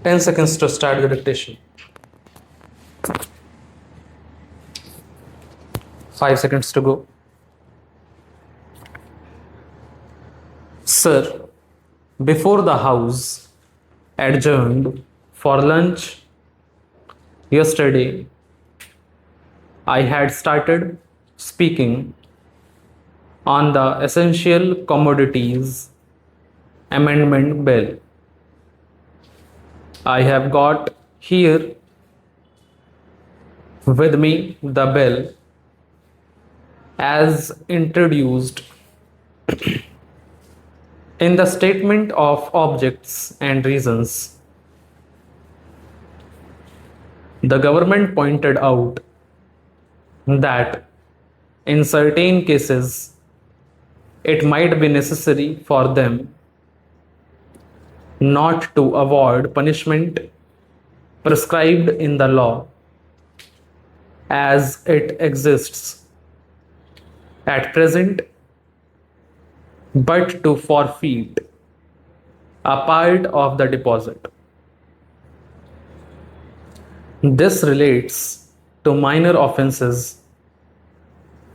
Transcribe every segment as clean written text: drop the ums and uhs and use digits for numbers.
10 seconds to start the dictation. 5 seconds to go. Sir, before the House adjourned for lunch yesterday, I had started speaking on the Essential Commodities Amendment Bill. I have got here with me the bill as introduced in the Statement of Objects and Reasons. The government pointed out that in certain cases it might be necessary for them not to avoid punishment prescribed in the law as it exists at present, but to forfeit a part of the deposit. This relates to minor offences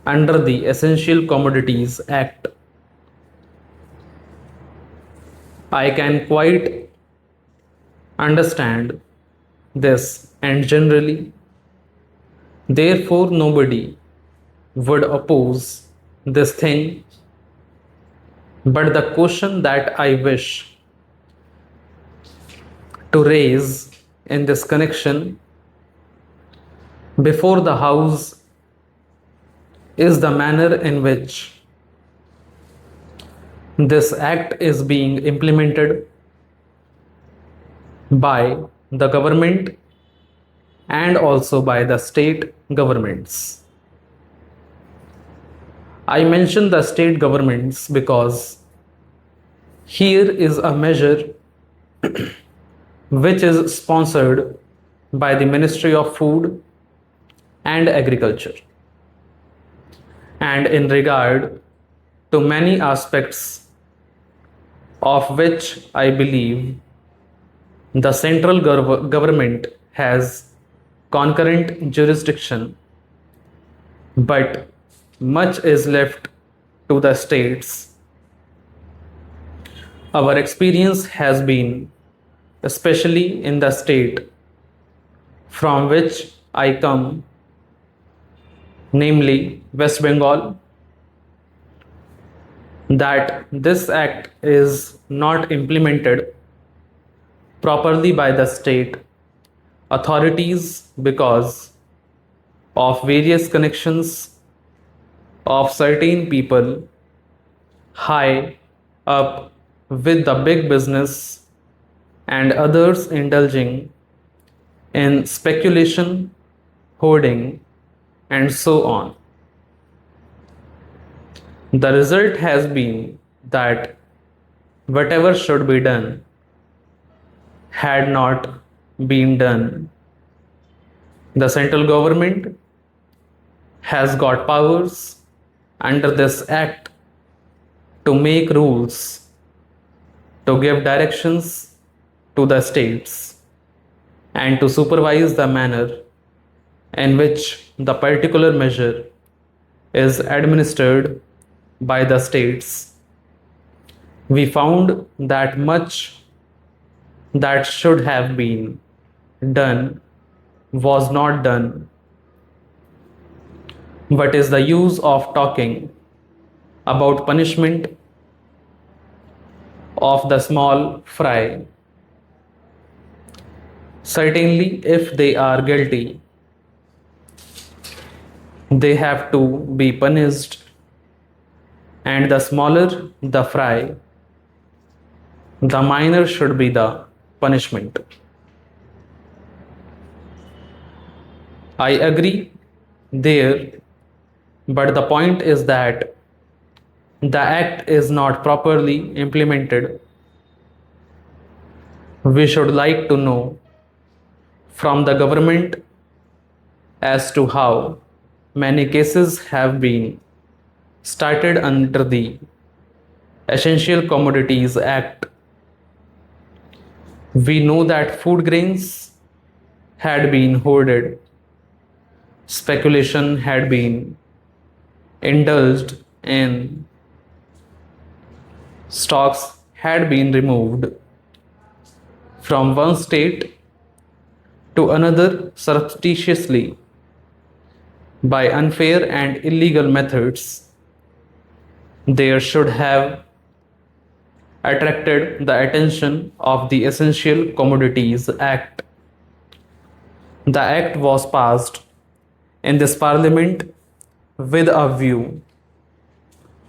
under the Essential Commodities Act. I can quite understand this, and generally, therefore, nobody would oppose this thing. But the question that I wish to raise in this connection before the House is the manner in which this act is being implemented by the government and also by the state governments. I mention the state governments because here is a measure which is sponsored by the Ministry of Food and Agriculture, and in regard to many aspects of which I believe the central government has concurrent jurisdiction, but much is left to the states. Our experience has been, especially in the state from which I come, namely West Bengal, that this act is not implemented properly by the state authorities because of various connections of certain people high up with the big business and others indulging in speculation, hoarding, and so on. The result has been that whatever should be done had not been done. The central government has got powers under this act to make rules, to give directions to the states, and to supervise the manner in which the particular measure is administered by the states. We found that much that should have been done was not done. What is the use of talking about punishment of the small fry? Certainly, if they are guilty, they have to be punished, and the smaller the fry, the minor should be the punishment. I agree there, but the point is that the act is not properly implemented. We should like to know from the government as to how many cases have been started under the Essential Commodities Act. We know that food grains had been hoarded, speculation had been indulged in, stocks had been removed from one state to another surreptitiously by unfair and illegal methods. There should have attracted the attention of the Essential Commodities Act. The act was passed in this parliament with a view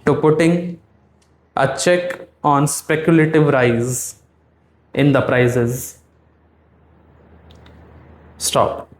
to putting a check on speculative rise in the prices. Stop.